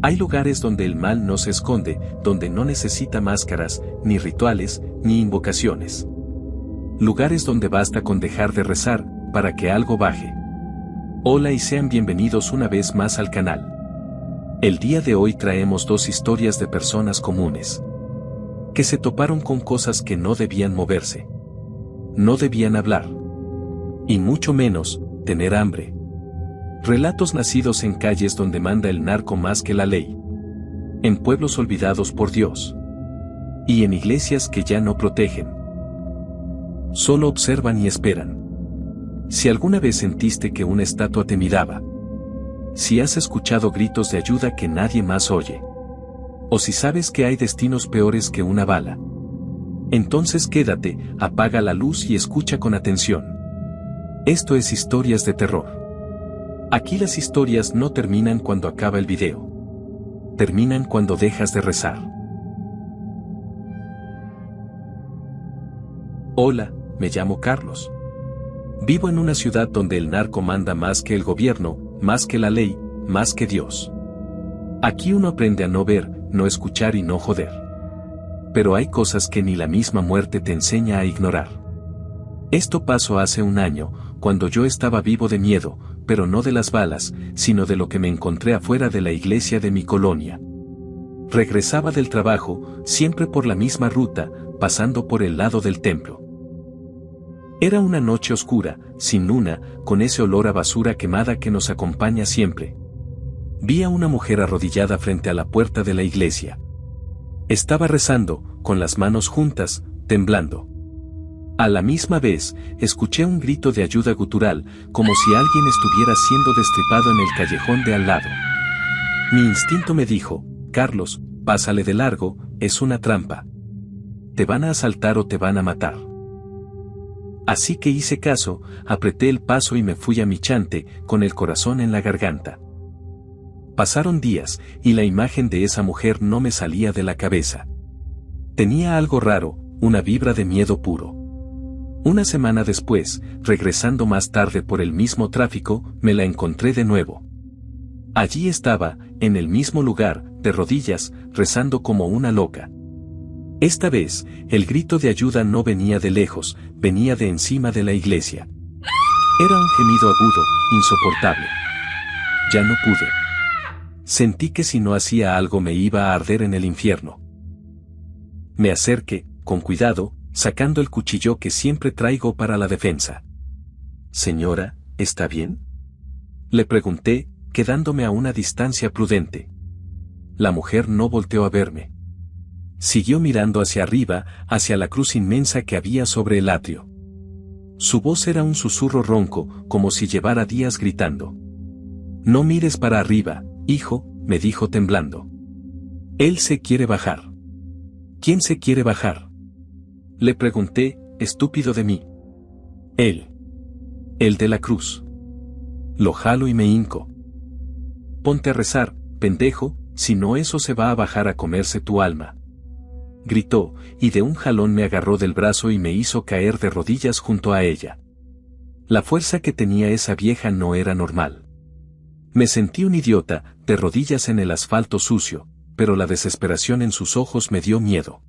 Hay lugares donde el mal no se esconde, donde no necesita máscaras, ni rituales, ni invocaciones. Lugares donde basta con dejar de rezar, para que algo baje. Hola y sean bienvenidos una vez más al canal. El día de hoy traemos dos historias de personas comunes, que se toparon con cosas que no debían moverse. No debían hablar. Y mucho menos, tener hambre. Relatos nacidos en calles donde manda el narco más que la ley. En pueblos olvidados por Dios. Y en iglesias que ya no protegen. Solo observan y esperan. Si alguna vez sentiste que una estatua te miraba. Si has escuchado gritos de ayuda que nadie más oye. O si sabes que hay destinos peores que una bala. Entonces quédate, apaga la luz y escucha con atención. Esto es Historias de Terror. Aquí las historias no terminan cuando acaba el video. Terminan cuando dejas de rezar. Hola, me llamo Carlos. Vivo en una ciudad donde el narco manda más que el gobierno, más que la ley, más que Dios. Aquí uno aprende a no ver, no escuchar y no joder. Pero hay cosas que ni la misma muerte te enseña a ignorar. Esto pasó hace un año, cuando yo estaba vivo de miedo, pero no de las balas, sino de lo que me encontré afuera de la iglesia de mi colonia. Regresaba del trabajo, siempre por la misma ruta, pasando por el lado del templo. Era una noche oscura, sin luna, con ese olor a basura quemada que nos acompaña siempre. Vi a una mujer arrodillada frente a la puerta de la iglesia. Estaba rezando, con las manos juntas, temblando. A la misma vez, escuché un grito de ayuda gutural, como si alguien estuviera siendo destripado en el callejón de al lado. Mi instinto me dijo, Carlos, pásale de largo, es una trampa. Te van a asaltar o te van a matar. Así que hice caso, apreté el paso y me fui a mi chante, con el corazón en la garganta. Pasaron días, y la imagen de esa mujer no me salía de la cabeza. Tenía algo raro, una vibra de miedo puro. Una semana después, regresando más tarde por el mismo tráfico, me la encontré de nuevo. Allí estaba, en el mismo lugar, de rodillas, rezando como una loca. Esta vez, el grito de ayuda no venía de lejos, venía de encima de la iglesia. Era un gemido agudo, insoportable. Ya no pude. Sentí que si no hacía algo me iba a arder en el infierno. Me acerqué, con cuidado, sacando el cuchillo que siempre traigo para la defensa. Señora, ¿está bien? Le pregunté, quedándome a una distancia prudente. La mujer no volteó a verme. Siguió mirando hacia arriba, hacia la cruz inmensa que había sobre el atrio. Su voz era un susurro ronco, como si llevara días gritando. No mires para arriba, hijo, me dijo temblando. Él se quiere bajar. ¿Quién se quiere bajar? Le pregunté, estúpido de mí. Él. El de la cruz. Lo jalo y me hinco. Ponte a rezar, pendejo, si no eso se va a bajar a comerse tu alma. Gritó, y de un jalón me agarró del brazo y me hizo caer de rodillas junto a ella. La fuerza que tenía esa vieja no era normal. Me sentí un idiota, de rodillas en el asfalto sucio, pero la desesperación en sus ojos me dio miedo.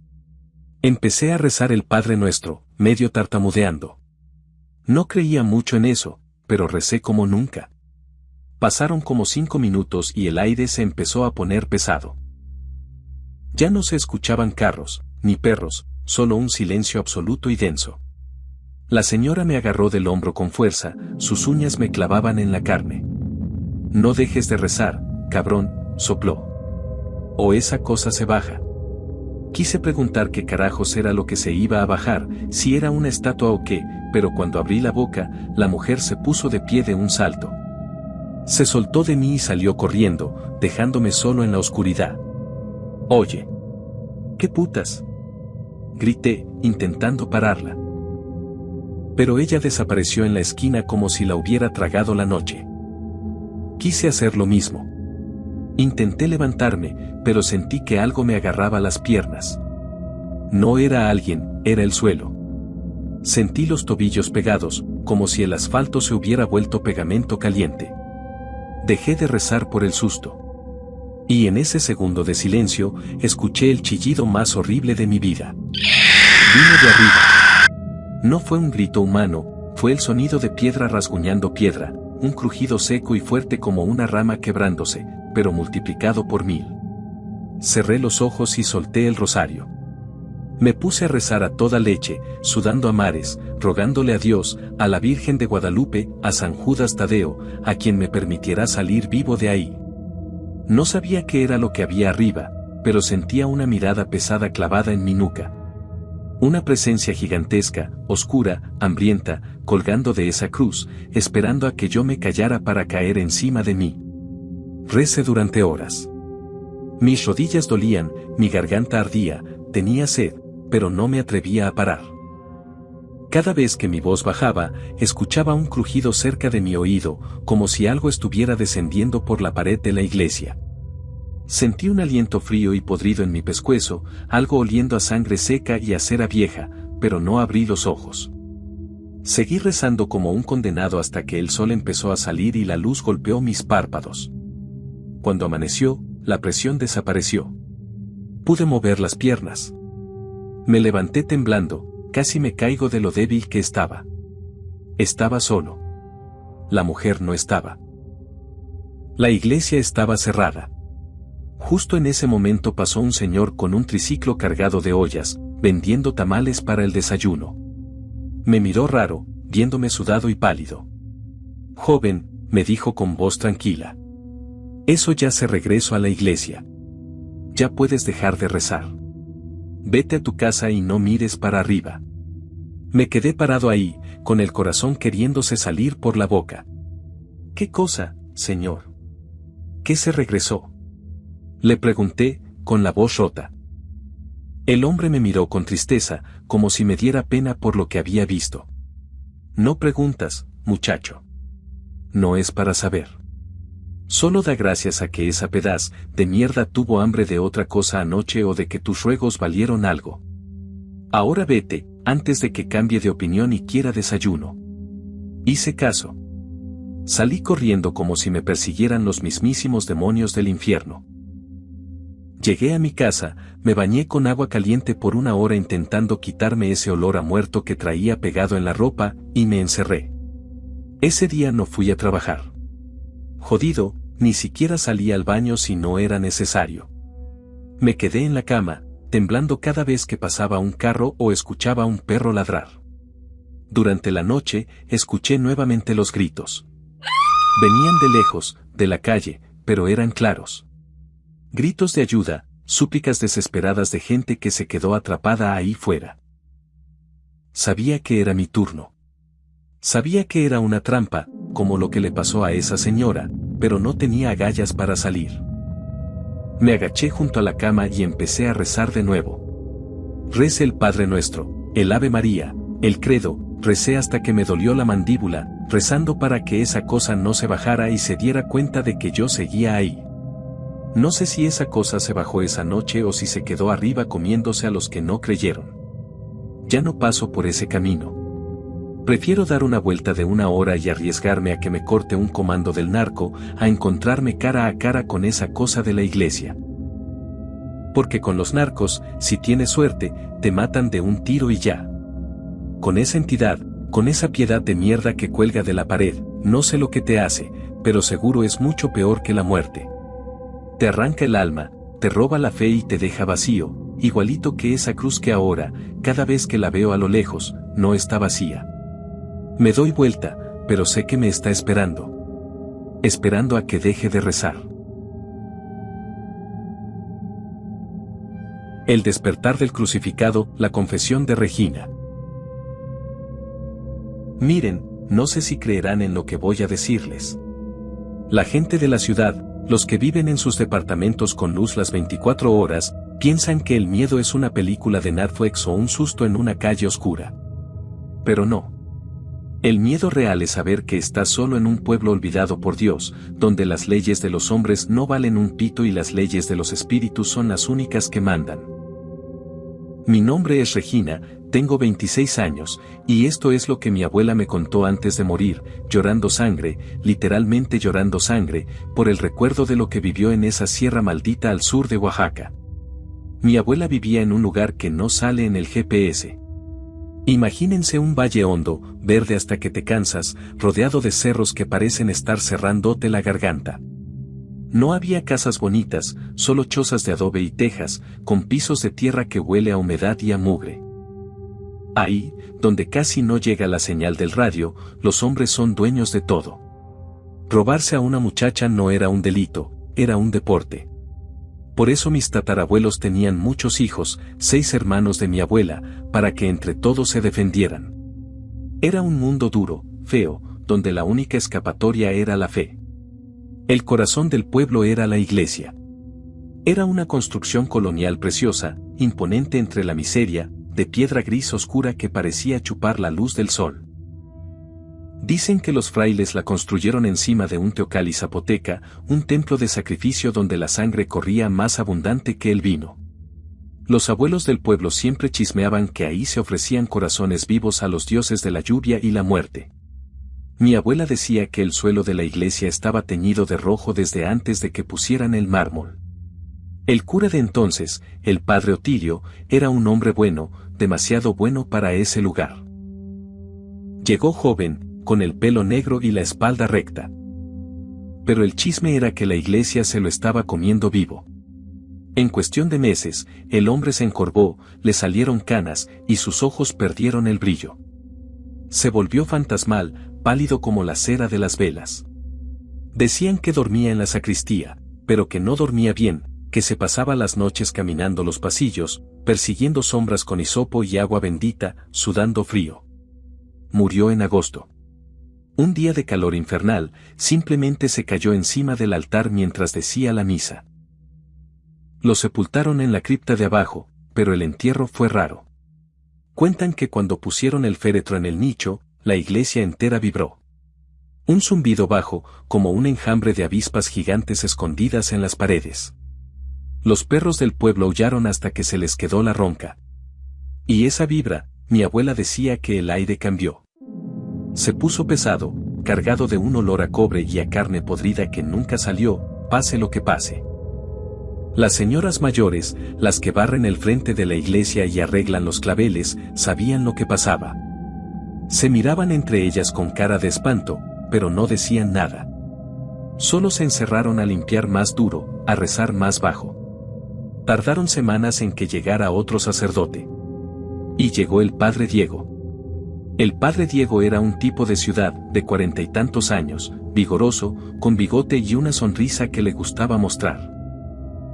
Empecé a rezar el Padre Nuestro, medio tartamudeando. No creía mucho en eso, pero recé como nunca. Pasaron como 5 minutos y el aire se empezó a poner pesado. Ya no se escuchaban carros, ni perros, solo un silencio absoluto y denso. La señora me agarró del hombro con fuerza, sus uñas me clavaban en la carne. No dejes de rezar, cabrón, sopló. O esa cosa se baja. Quise preguntar qué carajos era lo que se iba a bajar, si era una estatua o qué, pero cuando abrí la boca, la mujer se puso de pie de un salto. Se soltó de mí y salió corriendo, dejándome solo en la oscuridad. Oye. ¿Qué putas? Grité, intentando pararla. Pero ella desapareció en la esquina como si la hubiera tragado la noche. Quise hacer lo mismo. Intenté levantarme, pero sentí que algo me agarraba las piernas. No era alguien, era el suelo. Sentí los tobillos pegados, como si el asfalto se hubiera vuelto pegamento caliente. Dejé de rezar por el susto. Y en ese segundo de silencio, escuché el chillido más horrible de mi vida. Vino de arriba. No fue un grito humano, fue el sonido de piedra rasguñando piedra, un crujido seco y fuerte como una rama quebrándose, pero multiplicado por 1000. Cerré los ojos y solté el rosario. Me puse a rezar a toda leche, sudando a mares, rogándole a Dios, a la Virgen de Guadalupe, a San Judas Tadeo, a quien me permitiera salir vivo de ahí. No sabía qué era lo que había arriba, pero sentía una mirada pesada clavada en mi nuca. Una presencia gigantesca, oscura, hambrienta, colgando de esa cruz, esperando a que yo me callara para caer encima de mí. Recé durante horas. Mis rodillas dolían, mi garganta ardía, tenía sed, pero no me atrevía a parar. Cada vez que mi voz bajaba, escuchaba un crujido cerca de mi oído, como si algo estuviera descendiendo por la pared de la iglesia. Sentí un aliento frío y podrido en mi pescuezo, algo oliendo a sangre seca y a cera vieja, pero no abrí los ojos. Seguí rezando como un condenado hasta que el sol empezó a salir y la luz golpeó mis párpados. Cuando amaneció, la presión desapareció. Pude mover las piernas. Me levanté temblando, casi me caigo de lo débil que estaba. Estaba solo. La mujer no estaba. La iglesia estaba cerrada. Justo en ese momento pasó un señor con un triciclo cargado de ollas, vendiendo tamales para el desayuno. Me miró raro, viéndome sudado y pálido. «Joven», me dijo con voz tranquila. «Eso ya se regresó a la iglesia. Ya puedes dejar de rezar. Vete a tu casa y no mires para arriba». Me quedé parado ahí, con el corazón queriéndose salir por la boca. «¿Qué cosa, señor? ¿Qué se regresó?», le pregunté, con la voz rota. El hombre me miró con tristeza, como si me diera pena por lo que había visto. «No preguntas, muchacho. No es para saber. Solo da gracias a que esa pedaz de mierda tuvo hambre de otra cosa anoche o de que tus ruegos valieron algo. Ahora vete, antes de que cambie de opinión y quiera desayuno». Hice caso. Salí corriendo como si me persiguieran los mismísimos demonios del infierno. Llegué a mi casa, me bañé con agua caliente por 1 hora intentando quitarme ese olor a muerto que traía pegado en la ropa, y me encerré. Ese día no fui a trabajar. Jodido, ni siquiera salí al baño si no era necesario. Me quedé en la cama, temblando cada vez que pasaba un carro o escuchaba a un perro ladrar. Durante la noche, escuché nuevamente los gritos. Venían de lejos, de la calle, pero eran claros. Gritos de ayuda, súplicas desesperadas de gente que se quedó atrapada ahí fuera. Sabía que era mi turno. Sabía que era una trampa, como lo que le pasó a esa señora, pero no tenía agallas para salir. Me agaché junto a la cama y empecé a rezar de nuevo. Recé el Padre Nuestro, el Ave María, el Credo, recé hasta que me dolió la mandíbula, rezando para que esa cosa no se bajara y se diera cuenta de que yo seguía ahí. No sé si esa cosa se bajó esa noche o si se quedó arriba comiéndose a los que no creyeron. Ya no paso por ese camino. Prefiero dar una vuelta de 1 hora y arriesgarme a que me corte un comando del narco, a encontrarme cara a cara con esa cosa de la iglesia. Porque con los narcos, si tienes suerte, te matan de un tiro y ya. Con esa entidad, con esa piedad de mierda que cuelga de la pared, no sé lo que te hace, pero seguro es mucho peor que la muerte. Te arranca el alma, te roba la fe y te deja vacío, igualito que esa cruz que ahora, cada vez que la veo a lo lejos, no está vacía. Me doy vuelta, pero sé que me está esperando. Esperando a que deje de rezar. El despertar del crucificado, la confesión de Regina. Miren, no sé si creerán en lo que voy a decirles. La gente de la ciudad, los que viven en sus departamentos con luz las 24 horas, piensan que el miedo es una película de Netflix o un susto en una calle oscura. Pero no. El miedo real es saber que estás solo en un pueblo olvidado por Dios, donde las leyes de los hombres no valen un pito y las leyes de los espíritus son las únicas que mandan. Mi nombre es Regina, tengo 26 años, y esto es lo que mi abuela me contó antes de morir, llorando sangre, literalmente llorando sangre, por el recuerdo de lo que vivió en esa sierra maldita al sur de Oaxaca. Mi abuela vivía en un lugar que no sale en el GPS. Imagínense un valle hondo, verde hasta que te cansas, rodeado de cerros que parecen estar cerrándote la garganta. No había casas bonitas, solo chozas de adobe y tejas, con pisos de tierra que huele a humedad y a mugre. Ahí, donde casi no llega la señal del radio, los hombres son dueños de todo. Robarse a una muchacha no era un delito, era un deporte. Por eso mis tatarabuelos tenían muchos hijos, 6 hermanos de mi abuela, para que entre todos se defendieran. Era un mundo duro, feo, donde la única escapatoria era la fe. El corazón del pueblo era la iglesia. Era una construcción colonial preciosa, imponente entre la miseria, de piedra gris oscura que parecía chupar la luz del sol. Dicen que los frailes la construyeron encima de un teocal y zapoteca, un templo de sacrificio donde la sangre corría más abundante que el vino. Los abuelos del pueblo siempre chismeaban que ahí se ofrecían corazones vivos a los dioses de la lluvia y la muerte. Mi abuela decía que el suelo de la iglesia estaba teñido de rojo desde antes de que pusieran el mármol. El cura de entonces, el padre Otilio, era un hombre bueno, demasiado bueno para ese lugar. Llegó joven, con el pelo negro y la espalda recta. Pero el chisme era que la iglesia se lo estaba comiendo vivo. En cuestión de meses, el hombre se encorvó, le salieron canas, y sus ojos perdieron el brillo. Se volvió fantasmal, pálido como la cera de las velas. Decían que dormía en la sacristía, pero que no dormía bien, que se pasaba las noches caminando los pasillos, persiguiendo sombras con hisopo y agua bendita, sudando frío. Murió en agosto. Un día de calor infernal, simplemente se cayó encima del altar mientras decía la misa. Lo sepultaron en la cripta de abajo, pero el entierro fue raro. Cuentan que cuando pusieron el féretro en el nicho, la iglesia entera vibró. Un zumbido bajo, como un enjambre de avispas gigantes escondidas en las paredes. Los perros del pueblo aullaron hasta que se les quedó la ronca. Y esa vibra, mi abuela decía que el aire cambió. Se puso pesado, cargado de un olor a cobre y a carne podrida que nunca salió, pase lo que pase. Las señoras mayores, las que barren el frente de la iglesia y arreglan los claveles, sabían lo que pasaba. Se miraban entre ellas con cara de espanto, pero no decían nada. Solo se encerraron a limpiar más duro, a rezar más bajo. Tardaron semanas en que llegara otro sacerdote. Y llegó el padre Diego. El padre Diego era un tipo de ciudad, de 40 y tantos años, vigoroso, con bigote y una sonrisa que le gustaba mostrar.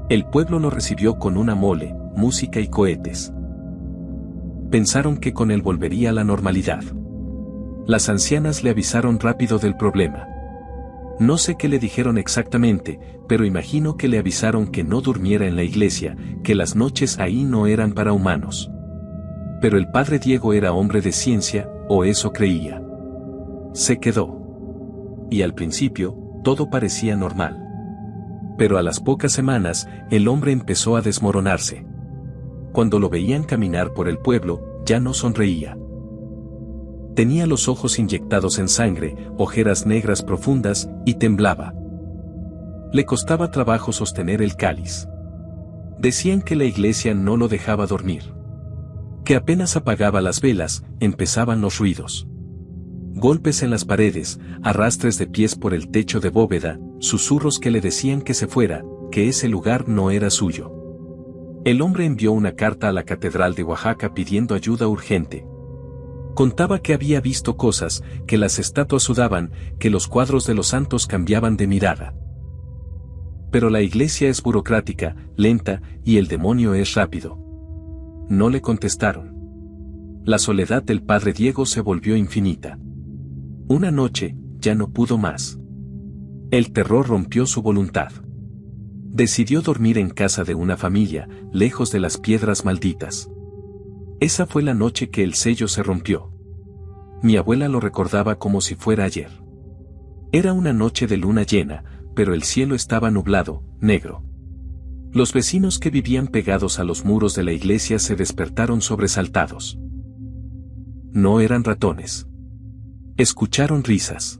El pueblo lo recibió con una mole, música y cohetes. Pensaron que con él volvería a la normalidad. Las ancianas le avisaron rápido del problema. No sé qué le dijeron exactamente, pero imagino que le avisaron que no durmiera en la iglesia, que las noches ahí no eran para humanos. Pero el padre Diego era hombre de ciencia, o eso creía. Se quedó. Y al principio, todo parecía normal. Pero a las pocas semanas, el hombre empezó a desmoronarse. Cuando lo veían caminar por el pueblo, ya no sonreía. Tenía los ojos inyectados en sangre, ojeras negras profundas, y temblaba. Le costaba trabajo sostener el cáliz. Decían que la iglesia no lo dejaba dormir. Que apenas apagaba las velas, empezaban los ruidos. Golpes en las paredes, arrastres de pies por el techo de bóveda, susurros que le decían que se fuera, que ese lugar no era suyo. El hombre envió una carta a la catedral de Oaxaca pidiendo ayuda urgente. Contaba que había visto cosas, que las estatuas sudaban, que los cuadros de los santos cambiaban de mirada. Pero la iglesia es burocrática, lenta, y el demonio es rápido. No le contestaron. La soledad del padre Diego se volvió infinita. Una noche, ya no pudo más. El terror rompió su voluntad. Decidió dormir en casa de una familia, lejos de las piedras malditas. Esa fue la noche que el sello se rompió. Mi abuela lo recordaba como si fuera ayer. Era una noche de luna llena, pero el cielo estaba nublado, negro. Los vecinos que vivían pegados a los muros de la iglesia se despertaron sobresaltados. No eran ratones. Escucharon risas.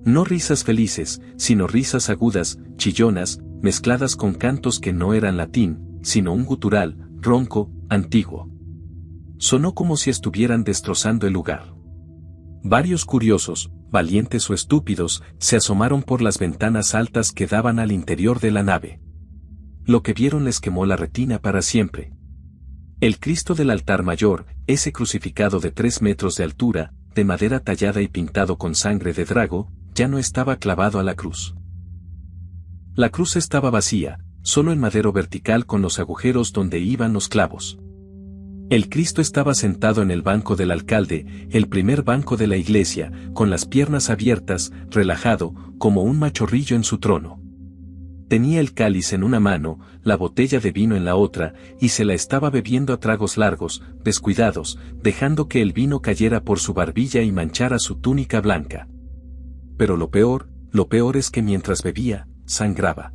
No risas felices, sino risas agudas, chillonas, mezcladas con cantos que no eran latín, sino un gutural, ronco, antiguo. Sonó como si estuvieran destrozando el lugar. Varios curiosos, valientes o estúpidos, se asomaron por las ventanas altas que daban al interior de la nave. Lo que vieron les quemó la retina para siempre. El Cristo del altar mayor, ese crucificado de 3 metros de altura, de madera tallada y pintado con sangre de drago, ya no estaba clavado a la cruz. La cruz estaba vacía, solo el madero vertical con los agujeros donde iban los clavos. El Cristo estaba sentado en el banco del alcalde, el primer banco de la iglesia, con las piernas abiertas, relajado, como un machorrillo en su trono. Tenía el cáliz en una mano, la botella de vino en la otra, y se la estaba bebiendo a tragos largos, descuidados, dejando que el vino cayera por su barbilla y manchara su túnica blanca. Pero lo peor es que mientras bebía, sangraba.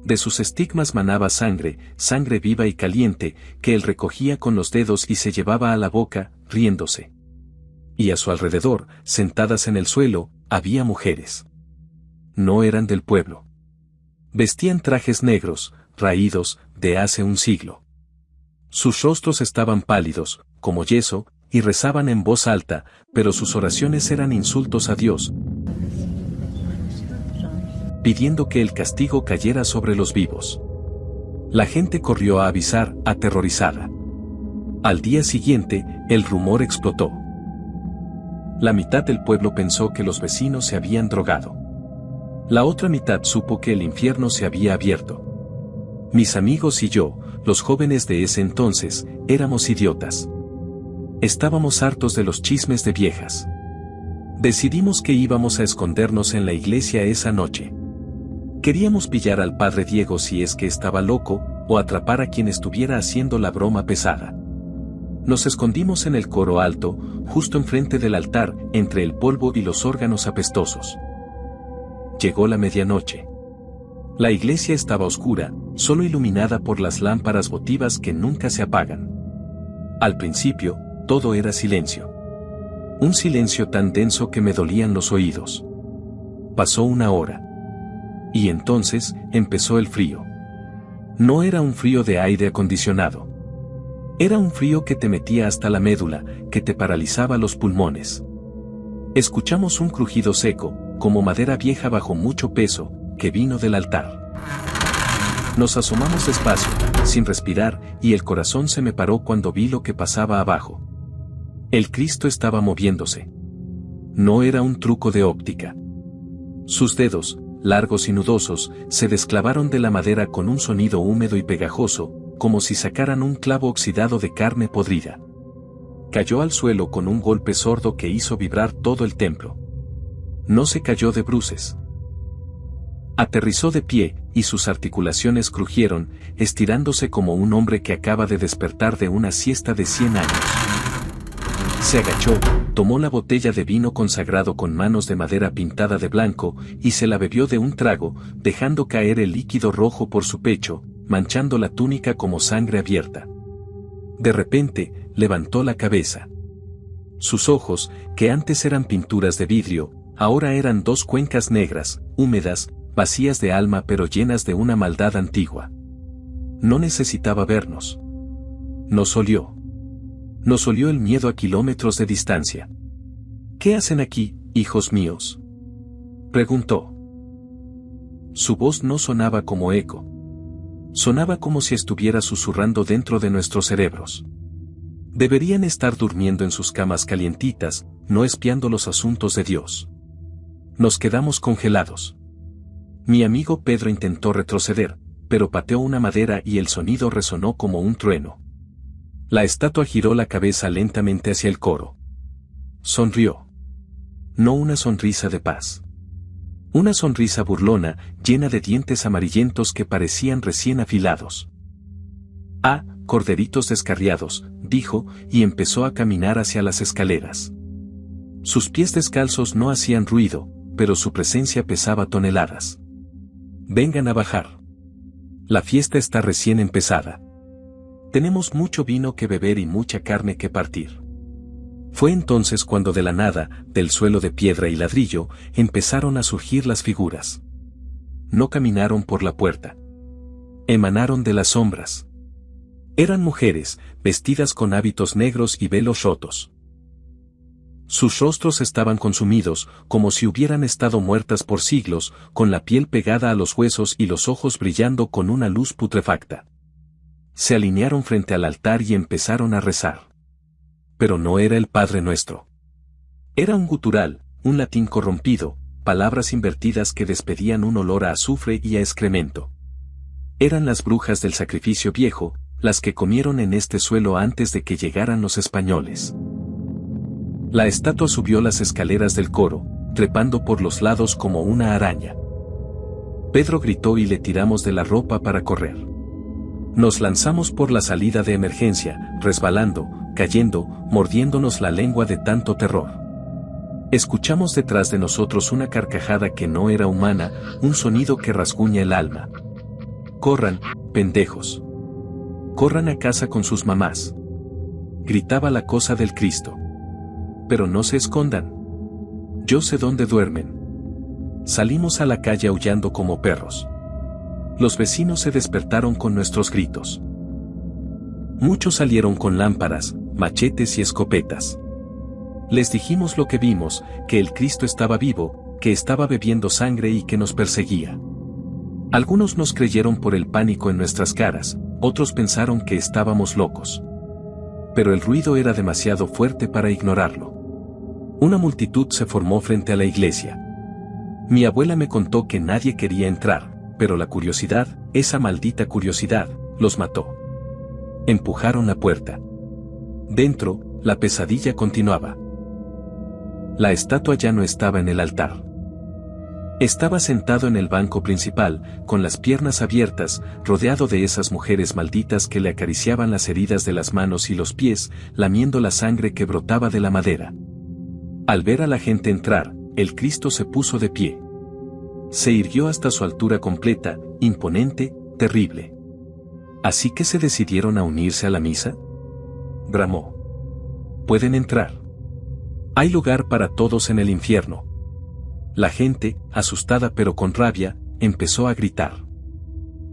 De sus estigmas manaba sangre, sangre viva y caliente, que él recogía con los dedos y se llevaba a la boca, riéndose. Y a su alrededor, sentadas en el suelo, había mujeres. No eran del pueblo. Vestían trajes negros, raídos, de hace un siglo. Sus rostros estaban pálidos, como yeso, y rezaban en voz alta, pero sus oraciones eran insultos a Dios, pidiendo que el castigo cayera sobre los vivos. La gente corrió a avisar, aterrorizada. Al día siguiente, el rumor explotó. La mitad del pueblo pensó que los vecinos se habían drogado. La otra mitad supo que el infierno se había abierto. Mis amigos y yo, los jóvenes de ese entonces, éramos idiotas. Estábamos hartos de los chismes de viejas. Decidimos que íbamos a escondernos en la iglesia esa noche. Queríamos pillar al padre Diego si es que estaba loco, o atrapar a quien estuviera haciendo la broma pesada. Nos escondimos en el coro alto, justo enfrente del altar, entre el polvo y los órganos apestosos. Llegó la medianoche. La iglesia estaba oscura, solo iluminada por las lámparas votivas que nunca se apagan. Al principio, todo era silencio. Un silencio tan denso que me dolían los oídos. Pasó una hora. Y entonces, empezó el frío. No era un frío de aire acondicionado. Era un frío que te metía hasta la médula, que te paralizaba los pulmones. Escuchamos un crujido seco, como madera vieja bajo mucho peso, que vino del altar. Nos asomamos despacio, sin respirar, y el corazón se me paró cuando vi lo que pasaba abajo. El Cristo estaba moviéndose. No era un truco de óptica. Sus dedos, largos y nudosos, se desclavaron de la madera con un sonido húmedo y pegajoso, como si sacaran un clavo oxidado de carne podrida. Cayó al suelo con un golpe sordo que hizo vibrar todo el templo. No se cayó de bruces. Aterrizó de pie, y sus articulaciones crujieron, estirándose como un hombre que acaba de despertar de una siesta de 100 años. Se agachó, tomó la botella de vino consagrado con manos de madera pintada de blanco, y se la bebió de un trago, dejando caer el líquido rojo por su pecho, manchando la túnica como sangre abierta. De repente, levantó la cabeza. Sus ojos, que antes eran pinturas de vidrio, ahora eran 2 cuencas negras, húmedas, vacías de alma pero llenas de una maldad antigua. No necesitaba vernos. Nos olió. Nos olió el miedo a kilómetros de distancia. ¿Qué hacen aquí, hijos míos?, preguntó. Su voz no sonaba como eco. Sonaba como si estuviera susurrando dentro de nuestros cerebros. Deberían estar durmiendo en sus camas calientitas, no espiando los asuntos de Dios. Nos quedamos congelados. Mi amigo Pedro intentó retroceder, pero pateó una madera y el sonido resonó como un trueno. La estatua giró la cabeza lentamente hacia el coro. Sonrió. No una sonrisa de paz. Una sonrisa burlona, llena de dientes amarillentos que parecían recién afilados. «Ah, corderitos descarriados», dijo, y empezó a caminar hacia las escaleras. Sus pies descalzos no hacían ruido, pero su presencia pesaba toneladas. «Vengan a bajar. La fiesta está recién empezada. Tenemos mucho vino que beber y mucha carne que partir». Fue entonces cuando de la nada, del suelo de piedra y ladrillo, empezaron a surgir las figuras. No caminaron por la puerta. Emanaron de las sombras. Eran mujeres, vestidas con hábitos negros y velos rotos. Sus rostros estaban consumidos, como si hubieran estado muertas por siglos, con la piel pegada a los huesos y los ojos brillando con una luz putrefacta. Se alinearon frente al altar y empezaron a rezar. Pero no era el Padre Nuestro. Era un gutural, un latín corrompido, palabras invertidas que despedían un olor a azufre y a excremento. Eran las brujas del sacrificio viejo, las que comieron en este suelo antes de que llegaran los españoles. La estatua subió las escaleras del coro, trepando por los lados como una araña. Pedro gritó y le tiramos de la ropa para correr. Nos lanzamos por la salida de emergencia, resbalando, cayendo, mordiéndonos la lengua de tanto terror. Escuchamos detrás de nosotros una carcajada que no era humana, un sonido que rasguña el alma. «Corran, pendejos. Corran a casa con sus mamás», gritaba la cosa del Cristo. «Pero no se escondan. Yo sé dónde duermen». Salimos a la calle aullando como perros. Los vecinos se despertaron con nuestros gritos. Muchos salieron con lámparas, machetes y escopetas. Les dijimos lo que vimos, que el Cristo estaba vivo, que estaba bebiendo sangre y que nos perseguía. Algunos nos creyeron por el pánico en nuestras caras, otros pensaron que estábamos locos. Pero el ruido era demasiado fuerte para ignorarlo. Una multitud se formó frente a la iglesia. Mi abuela me contó que nadie quería entrar, pero la curiosidad, esa maldita curiosidad, los mató. Empujaron la puerta. Dentro, la pesadilla continuaba. La estatua ya no estaba en el altar. Estaba sentado en el banco principal, con las piernas abiertas, rodeado de esas mujeres malditas que le acariciaban las heridas de las manos y los pies, lamiendo la sangre que brotaba de la madera. Al ver a la gente entrar, el Cristo se puso de pie. Se irguió hasta su altura completa, imponente, terrible. ¿Así que se decidieron a unirse a la misa?, bramó. «Pueden entrar. Hay lugar para todos en el infierno». La gente, asustada pero con rabia, empezó a gritar.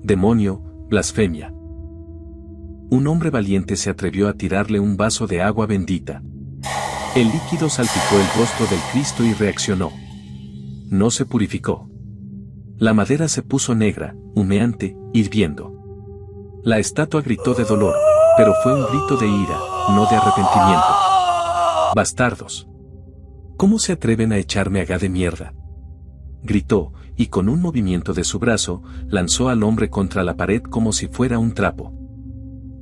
«Demonio, blasfemia». Un hombre valiente se atrevió a tirarle un vaso de agua bendita. El líquido salpicó el rostro del Cristo y reaccionó. No se purificó. La madera se puso negra, humeante, hirviendo. La estatua gritó de dolor, pero fue un grito de ira, no de arrepentimiento. «Bastardos. ¿Cómo se atreven a echarme agua de mierda?», gritó, y con un movimiento de su brazo, lanzó al hombre contra la pared como si fuera un trapo.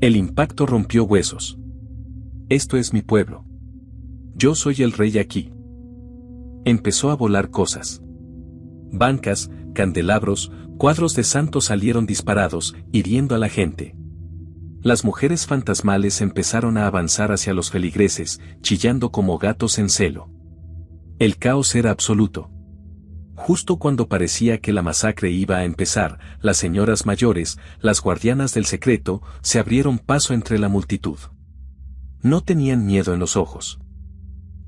El impacto rompió huesos. «Esto es mi pueblo. Yo soy el rey aquí». Empezó a volar cosas. Bancas, candelabros, cuadros de santos salieron disparados, hiriendo a la gente. Las mujeres fantasmales empezaron a avanzar hacia los feligreses, chillando como gatos en celo. El caos era absoluto. Justo cuando parecía que la masacre iba a empezar, las señoras mayores, las guardianas del secreto, se abrieron paso entre la multitud. No tenían miedo en los ojos.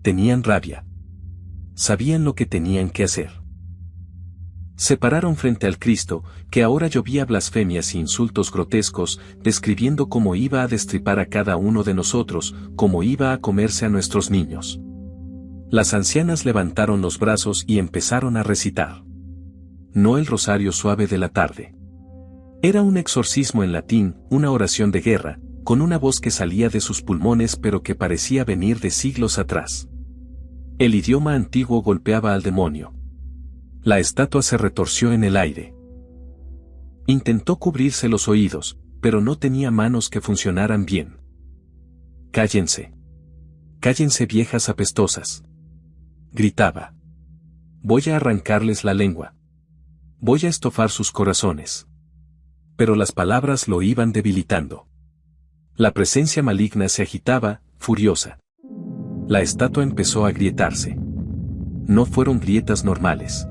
Tenían rabia. Sabían lo que tenían que hacer. Se pararon frente al Cristo, que ahora llovía blasfemias e insultos grotescos, describiendo cómo iba a destripar a cada uno de nosotros, cómo iba a comerse a nuestros niños. Las ancianas levantaron los brazos y empezaron a recitar. No el rosario suave de la tarde. Era un exorcismo en latín, una oración de guerra, con una voz que salía de sus pulmones pero que parecía venir de siglos atrás. El idioma antiguo golpeaba al demonio. La estatua se retorció en el aire. Intentó cubrirse los oídos, pero no tenía manos que funcionaran bien. «Cállense. Cállense, viejas apestosas», gritaba. «Voy a arrancarles la lengua. Voy a estofar sus corazones». Pero las palabras lo iban debilitando. La presencia maligna se agitaba, furiosa. La estatua empezó a agrietarse. No fueron grietas normales.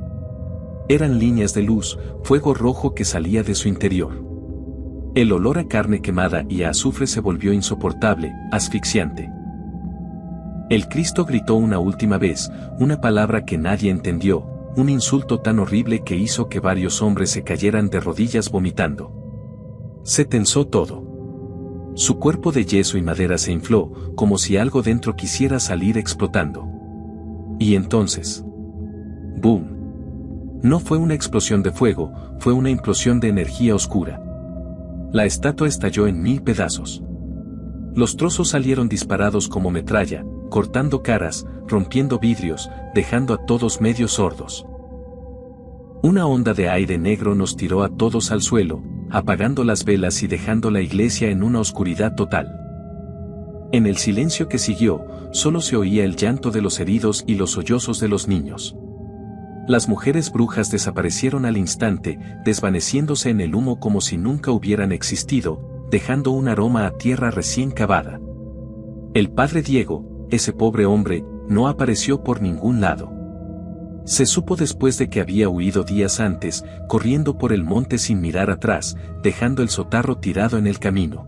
Eran líneas de luz, fuego rojo que salía de su interior. El olor a carne quemada y a azufre se volvió insoportable, asfixiante. El Cristo gritó una última vez, una palabra que nadie entendió, un insulto tan horrible que hizo que varios hombres se cayeran de rodillas vomitando. Se tensó todo. Su cuerpo de yeso y madera se infló, como si algo dentro quisiera salir explotando. Y entonces... ¡boom! No fue una explosión de fuego, fue una implosión de energía oscura. La estatua estalló en 1000 pedazos. Los trozos salieron disparados como metralla, cortando caras, rompiendo vidrios, dejando a todos medio sordos. Una onda de aire negro nos tiró a todos al suelo, apagando las velas y dejando la iglesia en una oscuridad total. En el silencio que siguió, solo se oía el llanto de los heridos y los sollozos de los niños. Las mujeres brujas desaparecieron al instante, desvaneciéndose en el humo como si nunca hubieran existido, dejando un aroma a tierra recién cavada. El padre Diego, ese pobre hombre, no apareció por ningún lado. Se supo después de que había huido días antes, corriendo por el monte sin mirar atrás, dejando el sotarro tirado en el camino.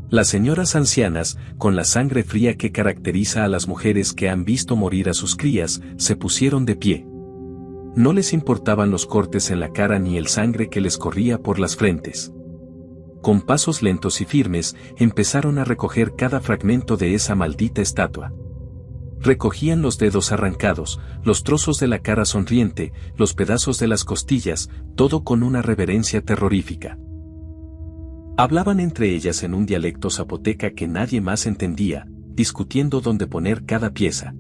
Las señoras ancianas, con la sangre fría que caracteriza a las mujeres que han visto morir a sus crías, se pusieron de pie. No les importaban los cortes en la cara ni el sangre que les corría por las frentes. Con pasos lentos y firmes, empezaron a recoger cada fragmento de esa maldita estatua. Recogían los dedos arrancados, los trozos de la cara sonriente, los pedazos de las costillas, todo con una reverencia terrorífica. Hablaban entre ellas en un dialecto zapoteca que nadie más entendía, discutiendo dónde poner cada pieza.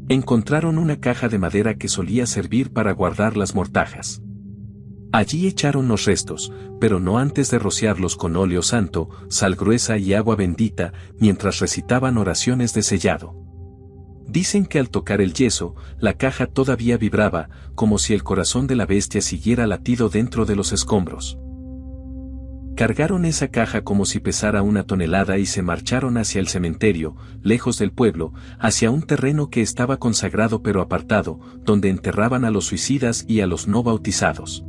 Encontraron una caja de madera que solía servir para guardar las mortajas. Allí echaron los restos, pero no antes de rociarlos con óleo santo, sal gruesa y agua bendita, mientras recitaban oraciones de sellado. Dicen que al tocar el yeso, la caja todavía vibraba, como si el corazón de la bestia siguiera latido dentro de los escombros. Cargaron esa caja como si pesara 1 tonelada y se marcharon hacia el cementerio, lejos del pueblo, hacia un terreno que estaba consagrado pero apartado, donde enterraban a los suicidas y a los no bautizados.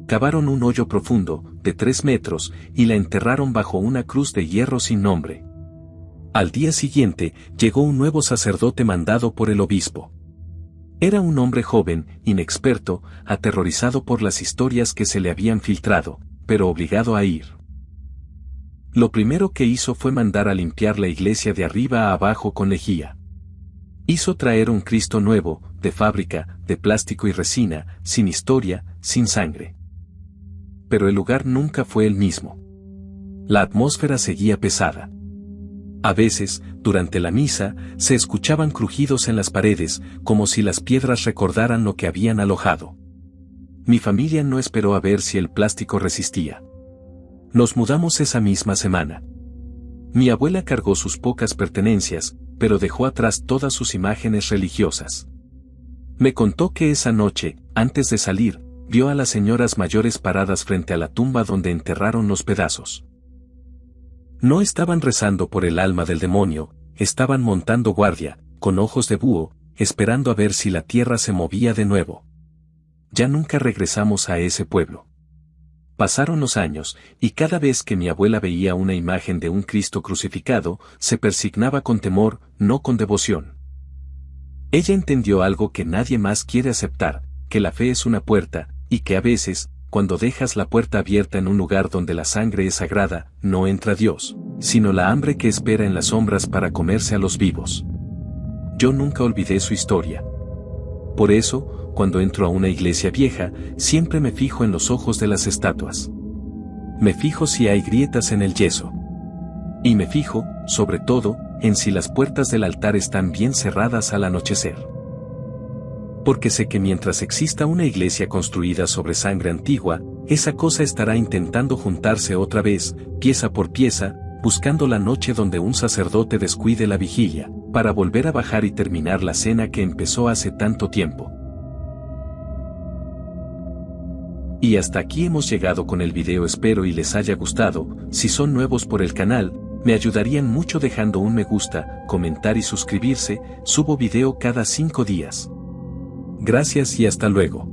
Cavaron un hoyo profundo, de 3 metros, y la enterraron bajo una cruz de hierro sin nombre. Al día siguiente, llegó un nuevo sacerdote mandado por el obispo. Era un hombre joven, inexperto, aterrorizado por las historias que se le habían filtrado, pero obligado a ir. Lo primero que hizo fue mandar a limpiar la iglesia de arriba a abajo con lejía. Hizo traer un Cristo nuevo, de fábrica, de plástico y resina, sin historia, sin sangre. Pero el lugar nunca fue el mismo. La atmósfera seguía pesada. A veces, durante la misa, se escuchaban crujidos en las paredes, como si las piedras recordaran lo que habían alojado. Mi familia no esperó a ver si el plástico resistía. Nos mudamos esa misma semana. Mi abuela cargó sus pocas pertenencias, pero dejó atrás todas sus imágenes religiosas. Me contó que esa noche, antes de salir, vio a las señoras mayores paradas frente a la tumba donde enterraron los pedazos. No estaban rezando por el alma del demonio, estaban montando guardia, con ojos de búho, esperando a ver si la tierra se movía de nuevo. Ya nunca regresamos a ese pueblo. Pasaron los años, y cada vez que mi abuela veía una imagen de un Cristo crucificado, se persignaba con temor, no con devoción. Ella entendió algo que nadie más quiere aceptar, que la fe es una puerta, y que a veces, cuando dejas la puerta abierta en un lugar donde la sangre es sagrada, no entra Dios, sino la hambre que espera en las sombras para comerse a los vivos. Yo nunca olvidé su historia. Por eso, cuando entro a una iglesia vieja, siempre me fijo en los ojos de las estatuas. Me fijo si hay grietas en el yeso. Y me fijo, sobre todo, en si las puertas del altar están bien cerradas al anochecer. Porque sé que mientras exista una iglesia construida sobre sangre antigua, esa cosa estará intentando juntarse otra vez, pieza por pieza, buscando la noche donde un sacerdote descuide la vigilia, para volver a bajar y terminar la cena que empezó hace tanto tiempo. Y hasta aquí hemos llegado con el video, espero y les haya gustado. Si son nuevos por el canal, me ayudarían mucho dejando un me gusta, comentar y suscribirse. Subo video cada 5 días. Gracias y hasta luego.